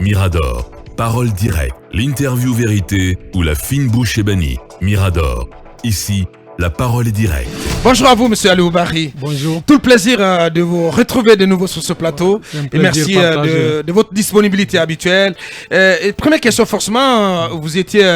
Mirador, parole directe, l'interview vérité ou la fine bouche ébanie. Mirador, ici, la parole est directe. Bonjour à vous, monsieur Aliou Bari. Bonjour. Tout le plaisir de vous retrouver de nouveau sur ce plateau. Et merci de votre disponibilité habituelle. Première question, forcément, vous étiez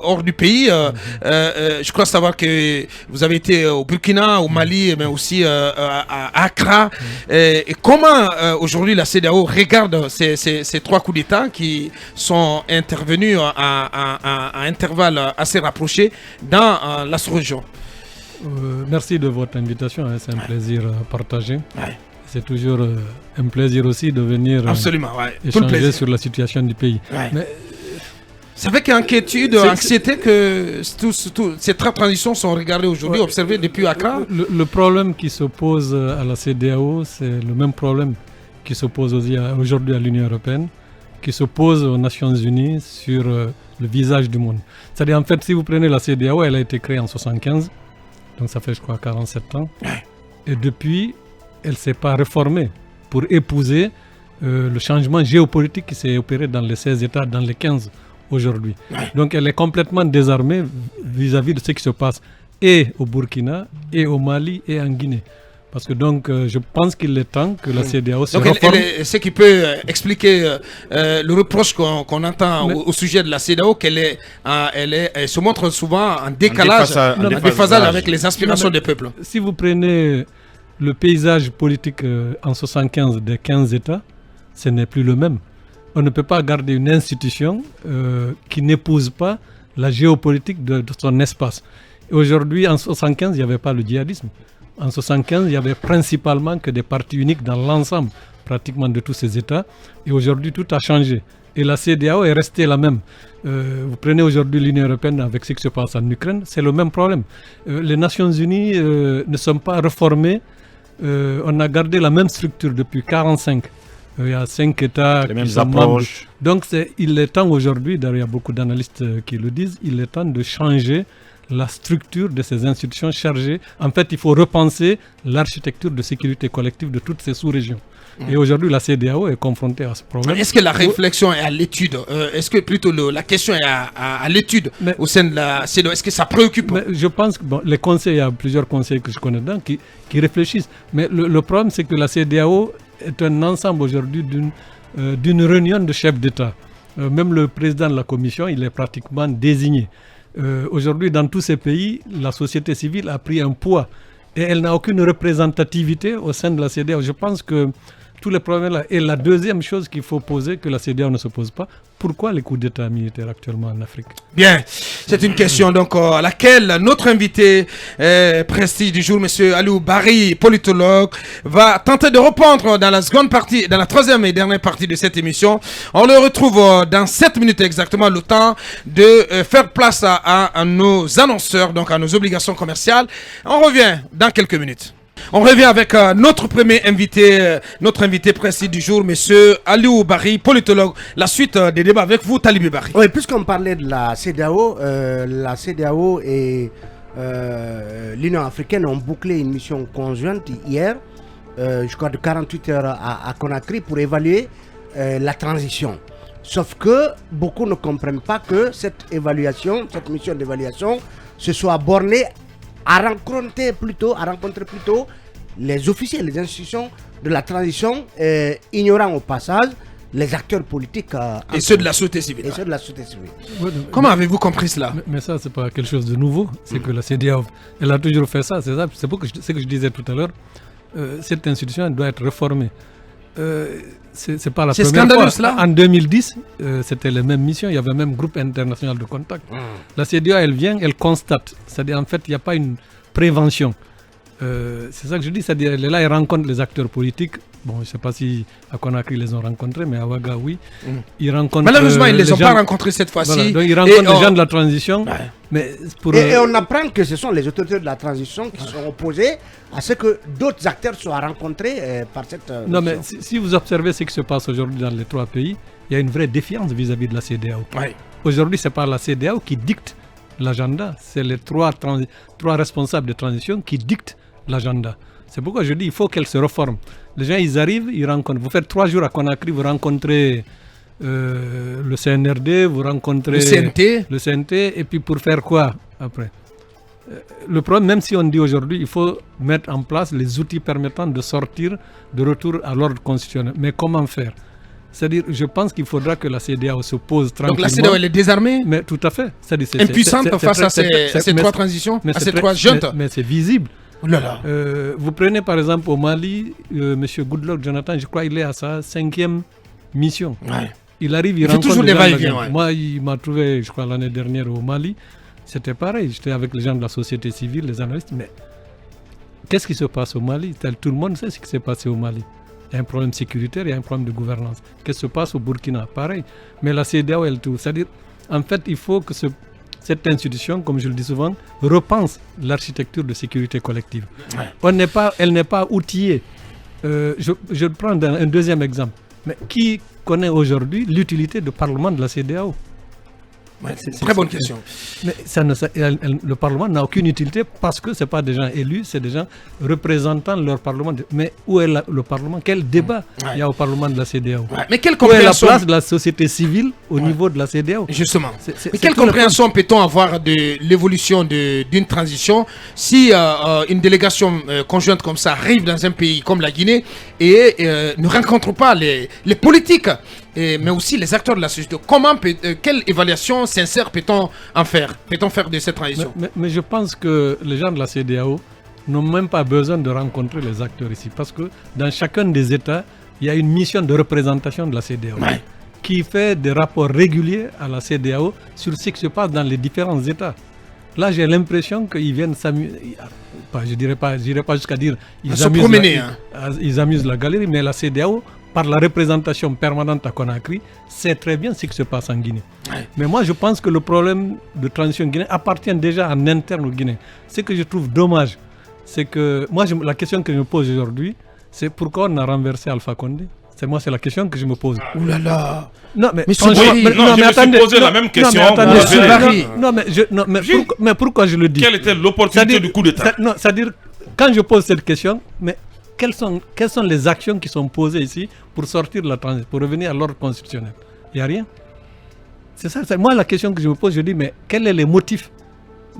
hors du pays. Je crois savoir que vous avez été au Burkina, au Mali, mais aussi à Accra. Et comment aujourd'hui la CEDEAO regarde ces trois coups d'État qui sont intervenus à intervalles assez rapprochés dans la sous-région? Merci de votre invitation, c'est un plaisir partagé. C'est toujours un plaisir aussi de venir échanger sur la situation du pays. Mais, c'est avec inquiétude, anxiété que ces trois transitions sont regardées aujourd'hui, observées depuis Accra. Le problème qui s'oppose à la CEDEAO, c'est le même problème qui s'oppose aujourd'hui à l'Union européenne, qui s'oppose aux Nations Unies sur le visage du monde. C'est-à-dire, en fait, si vous prenez la CEDEAO, elle a été créée en 1975. Donc ça fait, je crois, 47 ans. Et depuis, elle ne s'est pas réformée pour épouser le changement géopolitique qui s'est opéré dans les 16 États, dans les 15 aujourd'hui. Donc elle est complètement désarmée vis-à-vis de ce qui se passe et au Burkina, et au Mali, et en Guinée. Parce que donc, je pense qu'il est temps que la CEDEAO se réforme. Ce qui peut expliquer le reproche qu'on entend au sujet de la CEDEAO, qu'elle se montre souvent en décalage, en déphasage avec les aspirations des peuples. Si vous prenez le paysage politique en 1975 des 15 États, ce n'est plus le même. On ne peut pas garder une institution qui n'épouse pas la géopolitique de son espace. Et aujourd'hui, en 1975, il n'y avait pas le djihadisme. En 1975, il n'y avait principalement que des partis uniques dans l'ensemble, pratiquement de tous ces États. Et aujourd'hui, tout a changé. Et la CEDEAO est restée la même. Vous prenez aujourd'hui l'Union européenne avec ce qui se passe en Ukraine, c'est le même problème. Les Nations Unies ne sont pas réformées. On a gardé la même structure depuis 1945. Il y a 5 États les mêmes qui sont approches. membres. Donc il est temps aujourd'hui, d'ailleurs il y a beaucoup d'analystes qui le disent, il est temps de changer la structure de ces institutions chargées. En fait, il faut repenser l'architecture de sécurité collective de toutes ces sous-régions. Et aujourd'hui, la CEDEAO est confrontée à ce problème. Est-ce que la réflexion est à l'étude? Est-ce que plutôt la question est à l'étude au sein de la CEDEAO? Est-ce que ça préoccupe? Je pense que les conseils, il y a plusieurs conseils que je connais dedans qui réfléchissent. Mais le problème, c'est que la CEDEAO est un ensemble aujourd'hui d'une réunion de chefs d'État. Même le président de la Commission, il est pratiquement désigné. Aujourd'hui, dans tous ces pays, la société civile a pris un poids et elle n'a aucune représentativité au sein de la CEDEAO. Je pense que tous les problèmes là. Et la deuxième chose qu'il faut poser, que la CEDEAO ne se pose pas, pourquoi les coups d'État militaires actuellement en Afrique? Bien, c'est une question donc à laquelle notre invité prestige du jour, M. Aliou Bari, politologue, va tenter de répondre dans la seconde partie, dans la troisième et dernière partie de cette émission. On le retrouve dans 7 minutes exactement, le temps de faire place à nos annonceurs, donc à nos obligations commerciales. On revient dans quelques minutes. On revient avec notre premier invité, notre invité précis du jour, monsieur Aliou Bari, politologue. La suite des débats avec vous, Talibé Bari. Oui, puisqu'on parlait de la CEDEAO et l'Union africaine ont bouclé une mission conjointe hier, je crois de 48 heures à Conakry pour évaluer la transition. Sauf que beaucoup ne comprennent pas que cette mission d'évaluation se soit bornée à rencontrer plutôt les officiels, les institutions de la transition, ignorant au passage les acteurs politiques et ceux de la société civile. Comment avez-vous compris cela? Mais ça, c'est pas quelque chose de nouveau. C'est que la CEDEAO, elle a toujours fait ça. C'est ce que je disais tout à l'heure. Cette institution, elle doit être réformée. C'est pas la première fois. Cela. En 2010, c'était les mêmes missions. Il y avait même groupe international de contact. La CEDEAO, elle vient, elle constate. C'est-à-dire, en fait, il n'y a pas une prévention. C'est ça que je dis. C'est-à-dire, elle est là, elle rencontre les acteurs politiques. Bon, je ne sais pas si à Conakry ils les ont rencontrés, mais à Ouaga, oui. Ils rencontrent. Malheureusement, ils ne les ont pas rencontrés cette fois-ci. Voilà, donc, ils rencontrent les gens de la transition. Ouais. Mais et on apprend que ce sont les autorités de la transition qui sont opposées à ce que d'autres acteurs soient rencontrés par cette. Non, mais si vous observez ce qui se passe aujourd'hui dans les trois pays, il y a une vraie défiance vis-à-vis de la CEDEAO. Ouais. Aujourd'hui, ce n'est pas la CEDEAO qui dicte l'agenda, c'est les trois responsables de transition qui dictent l'agenda. C'est pourquoi je dis qu'il faut qu'elle se reforme. Les gens, ils arrivent, ils rencontrent. Vous faites 3 jours à Conakry, vous rencontrez le CNRD, vous rencontrez le CNT, et puis pour faire quoi après? Le problème, même si on dit aujourd'hui, il faut mettre en place les outils permettant de sortir de retour à l'ordre constitutionnel. Mais comment faire? C'est-à-dire, je pense qu'il faudra que la CEDEAO se pose tranquillement. Donc la CEDEAO, elle est désarmée? Mais tout à fait. Impuissante face à ces trois transitions, à ces trois juntes? Mais c'est visible. Oh là là. Vous prenez par exemple au Mali, M. Goodluck Jonathan, je crois qu'il est à sa 5e mission. Ouais. Il arrive, il rencontre toujours des va-et-vient. Moi, il m'a trouvé, je crois, l'année dernière au Mali. C'était pareil. J'étais avec les gens de la société civile, les analystes. Mais qu'est-ce qui se passe au Mali? Tout le monde sait ce qui s'est passé au Mali. Il y a un problème sécuritaire, il y a un problème de gouvernance. Qu'est-ce qui se passe au Burkina? Pareil. Mais la CEDEAO, elle tout. C'est-à-dire, en fait, il faut que cette institution, comme je le dis souvent, repense l'architecture de sécurité collective. Ouais. Elle n'est pas outillée. Je prends un deuxième exemple. Mais qui connaît aujourd'hui l'utilité du Parlement de la CEDEAO? Ouais, c'est une très bonne question. Mais le Parlement n'a aucune utilité parce que ce n'est pas des gens élus, c'est des gens représentant leur Parlement. Mais où est le Parlement? Quel débat il y a au Parlement de la CEDEAO? Mais où est la place de la société civile au niveau de la CEDEAO? Justement. Mais quelle compréhension peut-on avoir de l'évolution d'une transition si une délégation conjointe comme ça arrive dans un pays comme la Guinée et ne rencontre pas les politiques mais aussi les acteurs de la société? Quelle évaluation sincère peut-on faire de cette transition? Mais je pense que les gens de la CEDEAO n'ont même pas besoin de rencontrer les acteurs ici, parce que dans chacun des États, il y a une mission de représentation de la CEDEAO qui fait des rapports réguliers à la CEDEAO sur ce qui se passe dans les différents États. Là, j'ai l'impression qu'ils viennent s'amuser. Je dirais pas jusqu'à dire ils amusent la galerie, mais la CEDEAO, par la représentation permanente à Conakry, sait très bien ce qui se passe en Guinée. Mais moi, je pense que le problème de transition guinéenne appartient déjà en interne au Guinée. Ce que je trouve dommage, c'est que la question que je me pose aujourd'hui, c'est pourquoi on a renversé Alpha Condé. C'est la question que je me pose. Ouh là là. Non, mais je me suis posé la même question. Mais pourquoi je le dis? Quelle était l'opportunité du coup d'État? C'est-à-dire, quand je pose cette question, mais quelles sont les actions qui sont posées ici pour sortir de la transition, pour revenir à l'ordre constitutionnel? Il n'y a rien. C'est ça. Moi, la question que je me pose, je dis, mais quels sont les motifs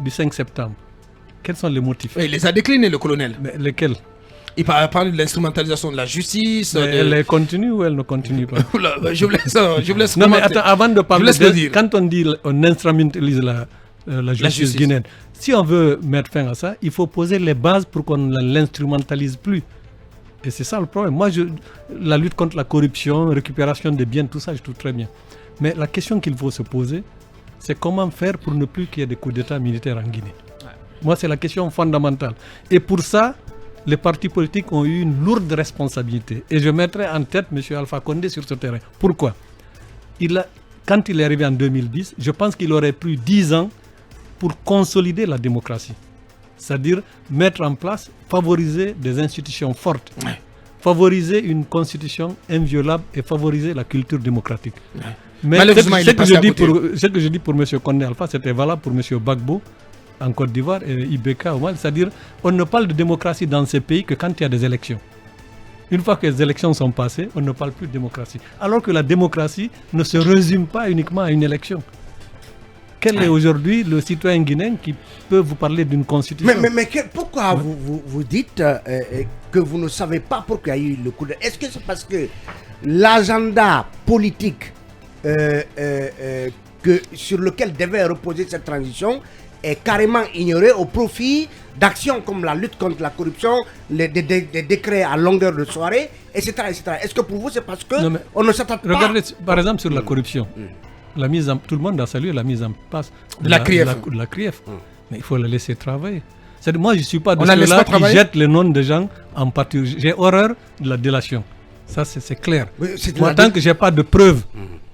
du 5 septembre? Quels sont les motifs? Il les a déclinés, le colonel. Mais lesquels? Il parle de l'instrumentalisation de la justice. Elle continue ou elle ne continue pas? Je vous laisse non, mais attends, avant de parler, quand on dit on instrumentalise la justice guinéenne, si on veut mettre fin à ça, il faut poser les bases pour qu'on ne l'instrumentalise plus. Et c'est ça le problème. Moi, la lutte contre la corruption, récupération des biens, tout ça, je trouve très bien. Mais la question qu'il faut se poser, c'est comment faire pour ne plus qu'il y ait des coups d'État militaires en Guinée. Moi, c'est la question fondamentale. Et pour ça, les partis politiques ont eu une lourde responsabilité. Et je mettrai en tête M. Alpha Condé sur ce terrain. Pourquoi? Quand il est arrivé en 2010, je pense qu'il aurait pris 10 ans pour consolider la démocratie. C'est-à-dire mettre en place, favoriser des institutions fortes, favoriser une constitution inviolable et favoriser la culture démocratique. Mais ce que je dis pour M. Condé Alpha, c'était valable pour M. Gbagbo en Côte d'Ivoire et Ibeka au Mali. C'est-à-dire on ne parle de démocratie dans ces pays que quand il y a des élections. Une fois que les élections sont passées, on ne parle plus de démocratie. Alors que la démocratie ne se résume pas uniquement à une élection. Quel est aujourd'hui le citoyen guinéen qui peut vous parler d'une constitution? Mais pourquoi vous dites que vous ne savez pas pourquoi il y a eu le coup d'État? Est-ce que c'est parce que l'agenda politique sur lequel devait reposer cette transition est carrément ignoré au profit d'actions comme la lutte contre la corruption, des décrets à longueur de soirée, etc. Est-ce que pour vous c'est parce qu'on ne s'attend pas? Regardez, par exemple, sur la corruption. Tout le monde a salué la mise en place de la CRIEF. Mais il faut la laisser travailler. Moi, je ne suis pas de ceux-là qui jettent les noms des gens en partie. J'ai horreur de la délation. Ça, c'est clair. Moi, tant que je n'ai pas de preuve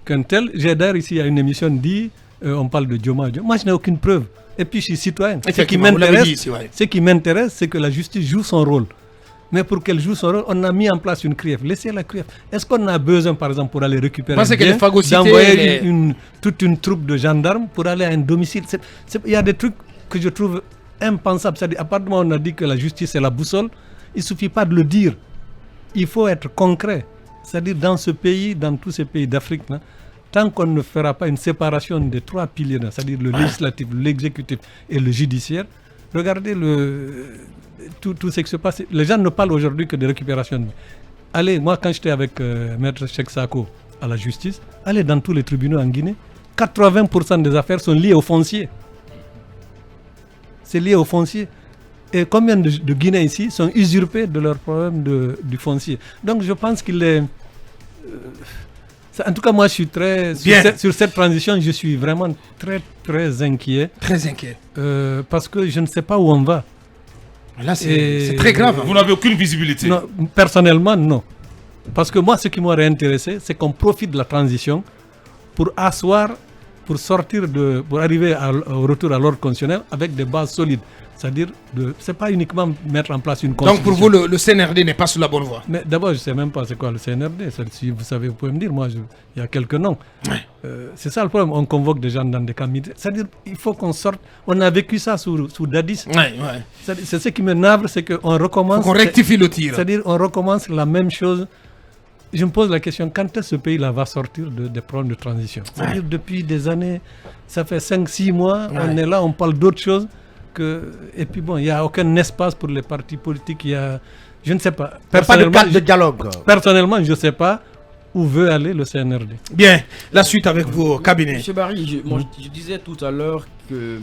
qu'un tel... D'ailleurs, ici, il y a une émission dit, on parle de Dioma. Moi, je n'ai aucune preuve. Et puis, je suis citoyen. Ce qui m'intéresse, c'est que la justice joue son rôle. Mais pour qu'elle joue son rôle, on a mis en place une CRIEF. Laissez la CRIEF. Est-ce qu'on a besoin, par exemple, pour aller récupérer d'envoyer toute une troupe de gendarmes pour aller à un domicile? Il y a des trucs que je trouve impensables. C'est-à-dire, à partir du moment où on a dit que la justice est la boussole, il ne suffit pas de le dire. Il faut être concret. C'est-à-dire dans ce pays, dans tous ces pays d'Afrique, là, tant qu'on ne fera pas une séparation des 3 piliers, c'est-à-dire le législatif, l'exécutif et le judiciaire, regardez tout ce qui se passe. Les gens ne parlent aujourd'hui que de récupération. Allez, moi quand j'étais avec Maître Cheikh Sako à la justice, allez dans tous les tribunaux en Guinée, 80% des affaires sont liées au foncier. C'est lié au foncier. Et combien de Guinéens ici sont usurpés de leurs problèmes du foncier. Donc je pense qu'il est... en tout cas, moi je suis sur cette transition, je suis vraiment très très inquiet. Très inquiet. Parce que je ne sais pas où on va. Là c'est très grave. Vous n'avez aucune visibilité? Non, personnellement, non. Parce que moi, ce qui m'aurait intéressé, c'est qu'on profite de la transition pour pour arriver au retour à l'ordre constitutionnel avec des bases solides. C'est-à-dire, c'est pas uniquement mettre en place une constitution. Donc pour vous, le CNRD n'est pas sur la bonne voie? Mais d'abord, je ne sais même pas c'est quoi le CNRD. Si vous savez, vous pouvez me dire. Moi, il y a quelques noms. C'est ça le problème. On convoque des gens dans des camps militaires. C'est-à-dire, il faut qu'on sorte. On a vécu ça sous Dadis. C'est ce qui me navre, c'est qu'on recommence. Il faut qu'on rectifie le tir. C'est-à-dire, on recommence la même chose. Je me pose la question, quand est-ce que ce pays-là va sortir des problèmes de transition? C'est-à-dire, depuis des années, ça fait 5-6 mois, on est là, on parle d'autre chose. Et puis bon, il n'y a aucun espace pour les partis politiques. Je ne sais pas. Pas de cadre de dialogue. Personnellement, je ne sais pas où veut aller le CNRD. Bien, la suite avec vos cabinets. Monsieur Barry, je disais tout à l'heure que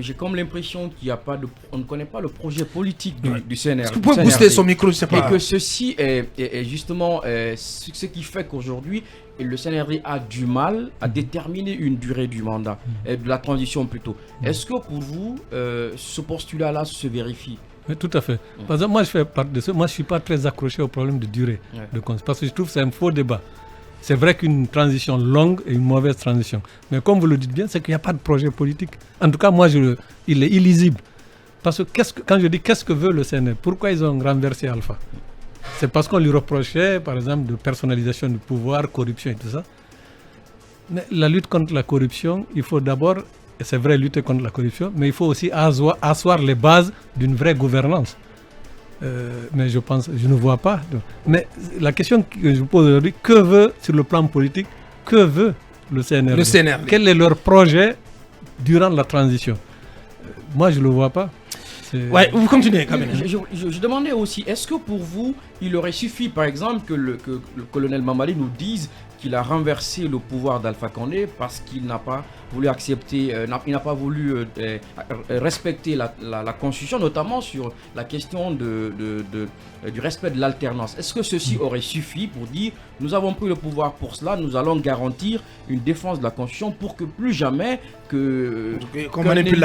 j'ai comme l'impression qu'il n'y a pas on ne connaît pas le projet politique du CNRD. Est-ce que vous pouvez booster son micro, je sais pas. Et que ceci est justement ce qui fait qu'aujourd'hui, le CNRD a du mal à déterminer une durée du mandat, de la transition plutôt. Est-ce que pour vous, ce postulat-là se vérifie? Oui, tout à fait. Par exemple, moi je fais partie de ça. Moi je ne suis pas très accroché au problème de durée de constitution, parce que je trouve que c'est un faux débat. C'est vrai qu'une transition longue est une mauvaise transition. Mais comme vous le dites bien, c'est qu'il n'y a pas de projet politique. En tout cas, moi, il est illisible. Parce que quand je dis qu'est-ce que veut le CNRD, pourquoi ils ont renversé Alpha? C'est parce qu'on lui reprochait, par exemple, de personnalisation du pouvoir, corruption et tout ça. Mais la lutte contre la corruption, il faut d'abord, et c'est vrai, lutter contre la corruption, mais il faut aussi asseoir les bases d'une vraie gouvernance. Mais je ne vois pas. Mais la question que je vous pose aujourd'hui, que veut, sur le plan politique, que veut le CNRD? Quel est leur projet durant la transition? Moi, je ne le vois pas. Ouais, vous continuez quand même. Je demandais aussi, est-ce que pour vous, il aurait suffi, par exemple, que le colonel Mamadi nous dise qu'il a renversé le pouvoir d'Alpha Condé parce qu'il n'a pas voulu accepter, il n'a pas voulu respecter la Constitution, notamment sur la question du respect de l'alternance. Est-ce que ceci aurait suffi pour dire nous avons pris le pouvoir pour cela, nous allons garantir une défense de la Constitution pour que plus jamais qu'on manipule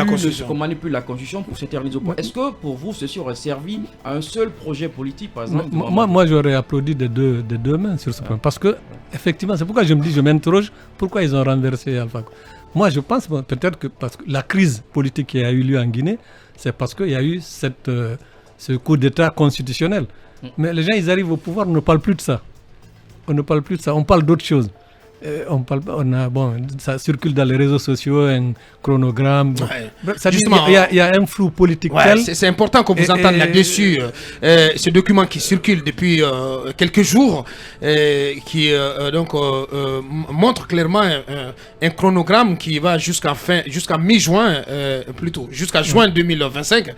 la Constitution pour s'éterniser au pouvoir. Est-ce que pour vous ceci aurait servi à un seul projet politique, par exemple? Moi j'aurais applaudi des deux mains sur ce point, parce que effectivement, c'est pourquoi je m'interroge pourquoi ils ont renversé Alpha. Moi, je pense peut-être que parce que la crise politique qui a eu lieu en Guinée, c'est parce qu'il y a eu ce coup d'État constitutionnel. Mais les gens, ils arrivent au pouvoir, on ne parle plus de ça. On parle d'autre chose. Ça circule dans les réseaux sociaux, un chronogramme. Il y a un flou politique tel. C'est important qu'on vous entende là-dessus. Ce document qui circule depuis quelques jours, qui montre clairement un chronogramme qui va jusqu'à mi-juin, jusqu'à juin 2025.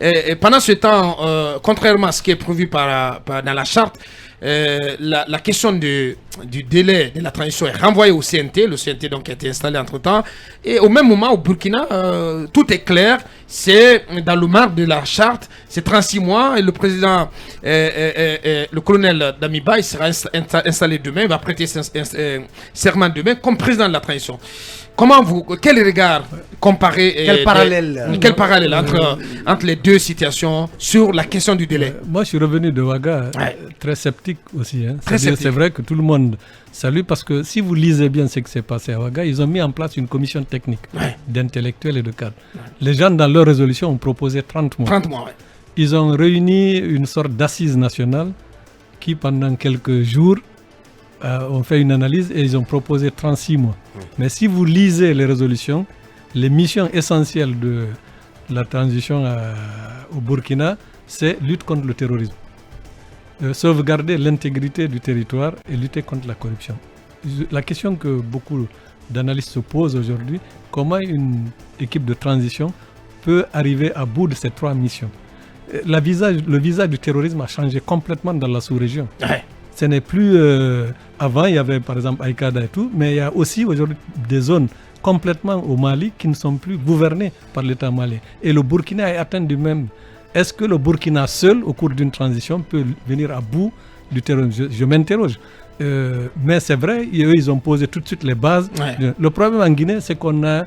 Et pendant ce temps, contrairement à ce qui est prévu dans la charte, la question du délai de la transition est renvoyée au CNT. Le CNT donc a été installé entre temps. Et au même moment, au Burkina, tout est clair. C'est dans le marbre de la charte, c'est 36 mois. Et le président, le colonel Damiba, il sera installé demain. Il va prêter serment demain comme président de la transition. Quel regard comparé, quel parallèle entre les deux situations sur la question du délai? Moi, je suis revenu de Ouaga très sceptique aussi. C'est vrai que tout le monde salue, parce que si vous lisez bien ce qui s'est passé à Ouaga, ils ont mis en place une commission technique d'intellectuels et de cadres. Les gens, dans leur résolution, ont proposé 30 mois. 30 mois, Ils ont réuni une sorte d'assise nationale qui, pendant quelques jours, ont fait une analyse et ils ont proposé 36 mois. Mais si vous lisez les résolutions, les missions essentielles de la transition au Burkina, c'est lutte contre le terrorisme. sauvegarder l'intégrité du territoire et lutter contre la corruption. La question que beaucoup d'analystes se posent aujourd'hui, comment une équipe de transition peut arriver à bout de ces 3 missions. Le visage du terrorisme a changé complètement dans la sous-région. Ouais. Ce n'est plus... avant, il y avait par exemple Al-Qaïda et tout, mais il y a aussi aujourd'hui des zones complètement au Mali qui ne sont plus gouvernées par l'État malien. Et le Burkina est atteint du même. Est-ce que le Burkina seul, au cours d'une transition, peut venir à bout du terrorisme? Je m'interroge. Mais c'est vrai, eux, ils ont posé tout de suite les bases. Ouais. Le problème en Guinée, c'est qu'on a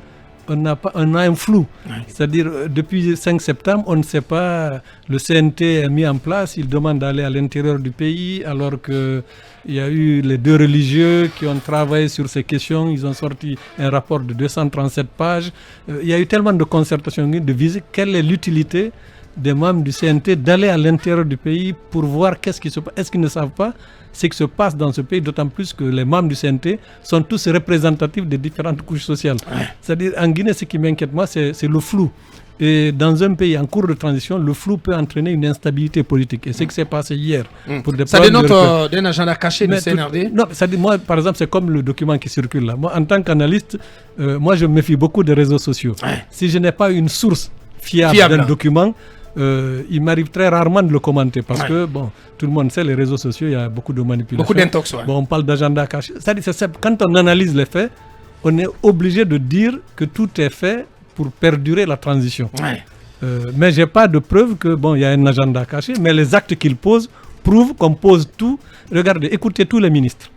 un flou. Ouais. C'est-à-dire, depuis 5 septembre, on ne sait pas, le CNT est mis en place, il demande d'aller à l'intérieur du pays, alors qu'il y a eu les 2 religieux qui ont travaillé sur ces questions, ils ont sorti un rapport de 237 pages. Il y a eu tellement de concertations, de visites, quelle est l'utilité des membres du CNT d'aller à l'intérieur du pays pour voir qu'est-ce qui se passe. Est-ce qu'ils ne savent pas ce qui se passe dans ce pays, d'autant plus que les membres du CNT sont tous représentatifs des différentes couches sociales. Ouais. C'est-à-dire, en Guinée, ce qui m'inquiète, moi, c'est le flou. Et dans un pays en cours de transition, le flou peut entraîner une instabilité politique. Et c'est ce qui s'est passé hier. Pour des ça dénote d'un agenda caché du CNRD? Non, ça dit, moi, par exemple, c'est comme le document qui circule là. Moi, en tant qu'analyste, moi, je me méfie beaucoup des réseaux sociaux. Ouais. Si je n'ai pas une source fiable d'un document, il m'arrive très rarement de le commenter parce que, bon, tout le monde sait, les réseaux sociaux, il y a beaucoup de manipulation. Beaucoup d'intox, ouais. Bon, on parle d'agenda caché. C'est-à-dire, quand on analyse les faits, on est obligé de dire que tout est fait pour perdurer la transition. Ouais. Mais je n'ai pas de preuve que, bon, il y a un agenda caché, mais les actes qu'il pose prouvent qu'on pose tout. Regardez, écoutez tous les ministres.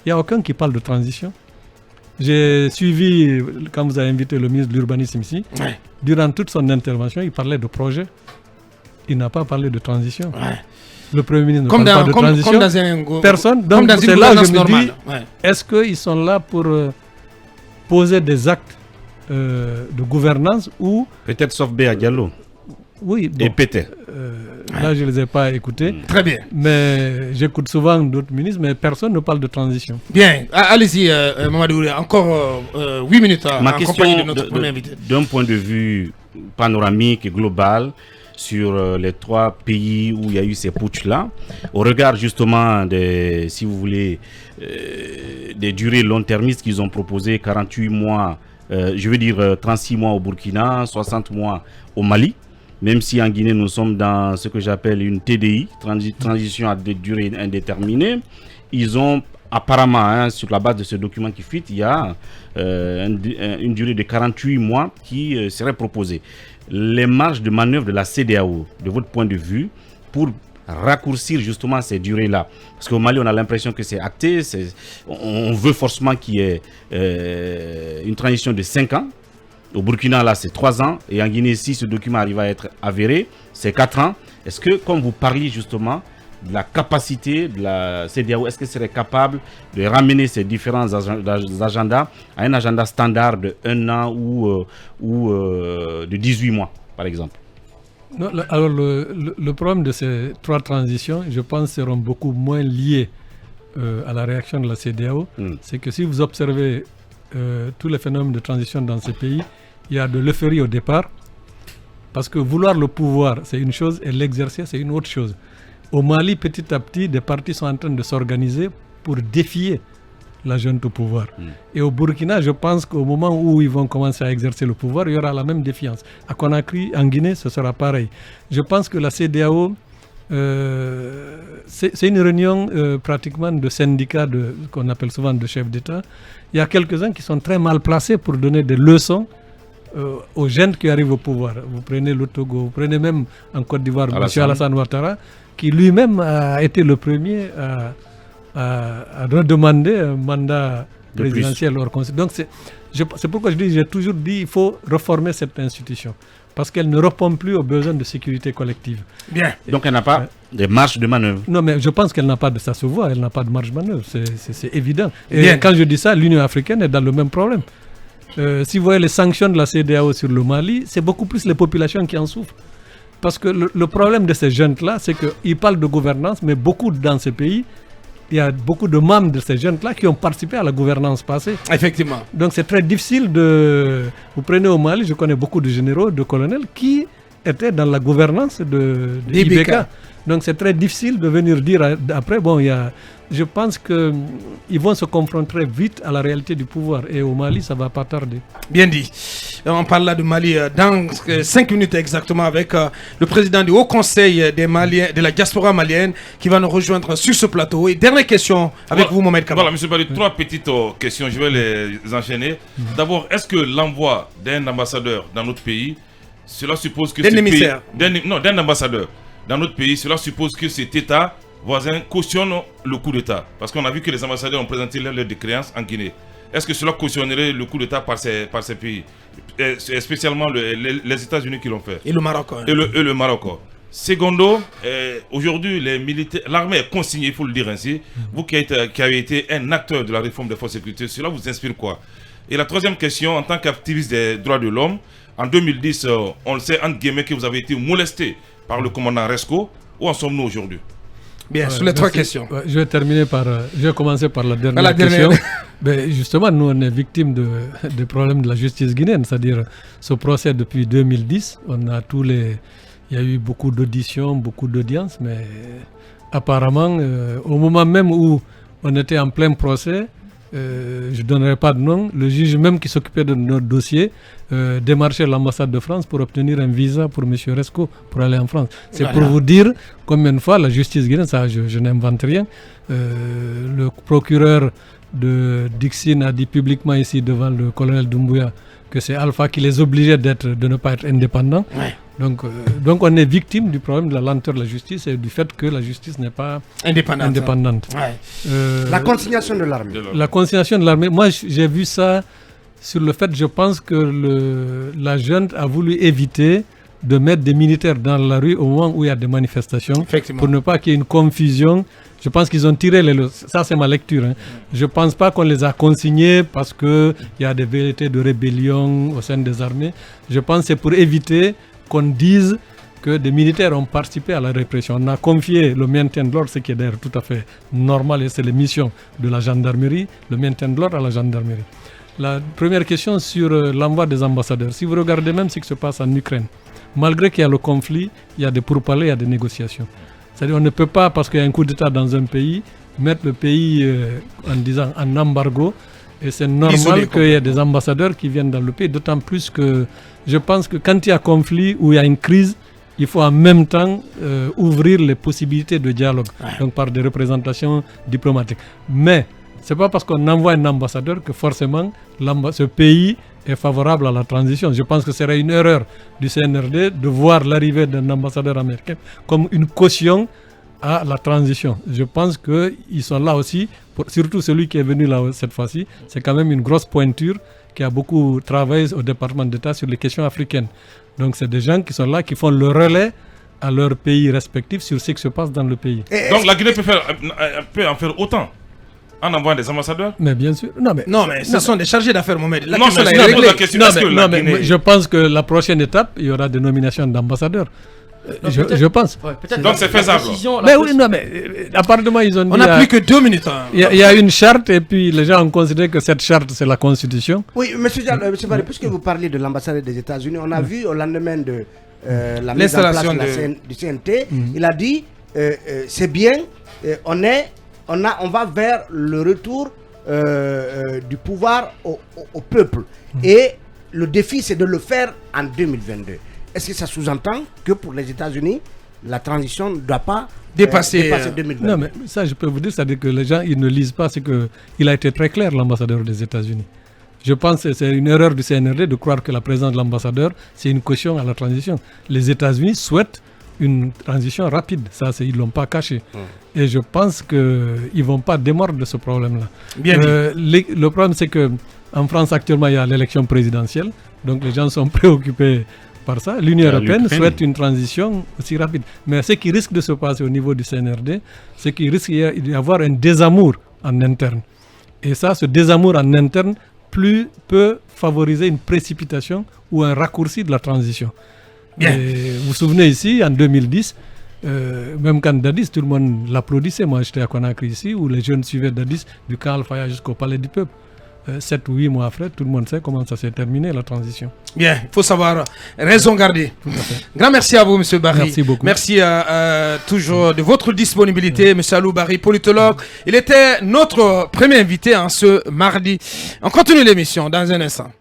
Il n'y a aucun qui parle de transition. J'ai suivi, quand vous avez invité le ministre de l'Urbanisme ici, ouais. Durant toute son intervention, il parlait de projet. Il n'a pas parlé de transition. Ouais. Le Premier ministre ne parle pas de transition. Comme dans un personne. Donc c'est là que je me dis, est-ce qu'ils sont là pour poser des actes de gouvernance ou... Peut-être sauf Béa Diallo. Oui. Bon, et peut-être. Là, je ne les ai pas écoutés. Très bien. Mais j'écoute souvent d'autres ministres, mais personne ne parle de transition. Bien. Allez-y, Mamadou. Encore 8 minutes en compagnie de notre premier invité. D'un point de vue panoramique et global, sur les 3 pays où il y a eu ces putschs-là, au regard justement des, si vous voulez, des durées long-termistes qu'ils ont proposées, 48 mois, je veux dire 36 mois au Burkina, 60 mois au Mali. Même si en Guinée, nous sommes dans ce que j'appelle une TDI, transition à des durées indéterminées, ils ont apparemment, sur la base de ce document qui fuite, il y a une durée de 48 mois qui serait proposée. Les marges de manœuvre de la CEDEAO, de votre point de vue, pour raccourcir justement ces durées-là. Parce qu'au Mali, on a l'impression que c'est acté, on veut forcément qu'il y ait une transition de 5 ans. Au Burkina, là, c'est 3 ans. Et en Guinée, si ce document arrive à être avéré, c'est 4 ans. Est-ce que, comme vous parliez justement de la capacité de la CEDEAO, est-ce qu'elle serait capable de ramener ces différents agendas à un agenda standard de 1 an ou de 18 mois, par exemple? Non, alors, le problème de ces 3 transitions, je pense, seront beaucoup moins liés à la réaction de la CEDEAO. C'est que si vous observez tous les phénomènes de transition dans ces pays, il y a de l'euphorie au départ, parce que vouloir le pouvoir, c'est une chose, et l'exercer, c'est une autre chose. Au Mali, petit à petit, des partis sont en train de s'organiser pour défier la junte au pouvoir. Et au Burkina, je pense qu'au moment où ils vont commencer à exercer le pouvoir, il y aura la même défiance. À Conakry, en Guinée, ce sera pareil. Je pense que la CEDEAO, c'est une réunion pratiquement de syndicats qu'on appelle souvent de chefs d'État. Il y a quelques-uns qui sont très mal placés pour donner des leçons aux jeunes qui arrivent au pouvoir. Vous prenez le Togo, vous prenez même en Côte d'Ivoire M. Alassane Ouattara, qui lui-même a été le premier à redemander un mandat présidentiel hors constitution. Donc c'est pourquoi je dis, j'ai toujours dit qu'il faut réformer cette institution, parce qu'elle ne répond plus aux besoins de sécurité collective. Bien. Donc elle n'a pas de marge de manœuvre. Non, mais je pense qu'elle n'a pas de, ça se voit, elle n'a pas de marge de manœuvre, c'est évident. Et quand je dis ça, l'Union africaine est dans le même problème. Si vous voyez les sanctions de la CEDEAO sur le Mali, c'est beaucoup plus les populations qui en souffrent. Parce que le problème de ces jeunes-là, c'est qu'ils parlent de gouvernance, mais beaucoup dans ces pays, il y a beaucoup de membres de ces jeunes-là qui ont participé à la gouvernance passée. Effectivement. Donc c'est très difficile de... Vous prenez au Mali, je connais beaucoup de généraux, de colonels, qui était dans la gouvernance de IBK. Donc c'est très difficile de venir dire après, je pense qu'ils vont se confronter vite à la réalité du pouvoir. Et au Mali, ça ne va pas tarder. Bien dit. On parle là de Mali dans 5 minutes exactement avec le président du Haut Conseil des Maliens, de la diaspora malienne qui va nous rejoindre sur ce plateau. Et dernière question avec vous, Mohamed Kaba. Voilà, M. Bari, 3 petites questions, je vais les enchaîner. D'abord, est-ce que l'envoi d'un ambassadeur dans notre pays, cela suppose que d'un ambassadeur dans notre pays, cela suppose que cet État voisin cautionne le coup d'État? Parce qu'on a vu que les ambassadeurs ont présenté leur lettre de créance en Guinée. Est-ce que cela cautionnerait le coup d'État par ces pays, et spécialement les États-Unis qui l'ont fait? Et le Maroc. Et le Maroc. Secondo, aujourd'hui, l'armée est consignée, il faut le dire ainsi. Vous qui avez été un acteur de la réforme des forces de sécurité, cela vous inspire quoi? Et la troisième question, en tant qu'activiste des droits de l'homme, en 2010, on le sait, entre guillemets, que vous avez été molesté par le commandant Resco. Où en sommes-nous aujourd'hui? Bien, sur les 3 questions. Je vais commencer par la dernière question. Justement, nous, on est victime des problèmes de la justice guinéenne, c'est-à-dire ce procès depuis 2010. Il y a eu beaucoup d'auditions, beaucoup d'audiences, mais apparemment, au moment même où on était en plein procès, je ne donnerai pas de nom, le juge même qui s'occupait de notre dossier démarchait l'ambassade de France pour obtenir un visa pour M. Resco pour aller en France. C'est pour vous dire combien de fois la justice guinéenne, ça je n'invente rien, le procureur de Dixine a dit publiquement ici devant le colonel Doumbouya que c'est Alpha qui les obligeait de ne pas être indépendants. Ouais. Donc on est victime du problème de la lenteur de la justice et du fait que la justice n'est pas indépendante. Ouais. La consignation de l'armée. La consignation de l'armée, moi j'ai vu ça sur le fait, je pense que la junte a voulu éviter de mettre des militaires dans la rue au moment où il y a des manifestations pour ne pas qu'il y ait une confusion. Je pense qu'ils ont tiré les leçons. Ça, c'est ma lecture. Je ne pense pas qu'on les a consignés parce qu'il y a des velléités de rébellion au sein des armées. Je pense que c'est pour éviter qu'on dise que des militaires ont participé à la répression. On a confié le maintien de l'ordre, ce qui est d'ailleurs tout à fait normal, et c'est les missions de la gendarmerie, le maintien de l'ordre à la gendarmerie. La première question sur l'envoi des ambassadeurs. Si vous regardez même ce qui se passe en Ukraine, malgré qu'il y a le conflit, il y a des pourparlers, il y a des négociations. C'est-à-dire qu'on ne peut pas, parce qu'il y a un coup d'État dans un pays, mettre le pays en disant en embargo. Et c'est normal qu'il y ait des ambassadeurs qui viennent dans le pays. D'autant plus que je pense que quand il y a conflit ou il y a une crise, il faut en même temps ouvrir les possibilités de dialogue, donc par des représentations diplomatiques. Mais ce n'est pas parce qu'on envoie un ambassadeur que forcément ce pays est favorable à la transition. Je pense que ce serait une erreur du CNRD de voir l'arrivée d'un ambassadeur américain comme une caution à la transition. Je pense qu'ils sont là aussi, surtout celui qui est venu là cette fois-ci, c'est quand même une grosse pointure qui a beaucoup travaillé au département d'État sur les questions africaines. Donc c'est des gens qui sont là, qui font le relais à leur pays respectif sur ce qui se passe dans le pays. Donc la Guinée peut en faire autant en envoyant des ambassadeurs? Mais bien sûr. Non, mais ce sont des chargés d'affaires, Mohamed. Je pense que la prochaine étape, il y aura des nominations d'ambassadeurs. Je pense. Ouais, donc c'est faisable. Mais oui, non, mais apparemment ils ont dit... On n'a plus que 2 minutes. Il y a une charte et puis les gens ont considéré que cette charte c'est la Constitution. Oui, monsieur Barry, puisque vous parlez de l'ambassade des États-Unis, on a vu au lendemain de la mise en place du CNT, il a dit c'est bien, on va vers le retour du pouvoir au peuple. Et le défi c'est de le faire en 2022. Est-ce que ça sous-entend que pour les États-Unis, la transition ne doit pas dépasser 2020? Non, mais ça, je peux vous dire, c'est-à-dire que les gens ils ne lisent pas. C'est qu'il a été très clair, l'ambassadeur des États-Unis. Je pense que c'est une erreur du CNRD de croire que la présence de l'ambassadeur, c'est une caution à la transition. Les États-Unis souhaitent une transition rapide. Ça, ils ne l'ont pas caché. Et je pense qu'ils ne vont pas démordre de ce problème-là. Le problème, c'est qu'en France, actuellement, il y a l'élection présidentielle. Donc, les gens sont préoccupés par ça. L'Union européenne souhaite une transition aussi rapide. Mais ce qui risque de se passer au niveau du CNRD, c'est qu'il risque d'y avoir un désamour en interne. Et ça, ce désamour en interne peut favoriser une précipitation ou un raccourci de la transition. Et vous vous souvenez ici, en 2010, même quand Dadis, tout le monde l'applaudissait. Moi, j'étais à Conakry ici, où les jeunes suivaient Dadis du camp Al-Faya jusqu'au Palais du Peuple. 7 ou 8 mois après, tout le monde sait comment ça s'est terminé, la transition. Bien, il faut savoir raison garder. Grand merci à vous, M. Barry. Merci beaucoup. Merci toujours de votre disponibilité, M. Alou Barry, politologue. Il était notre premier invité ce mardi. On continue l'émission dans un instant.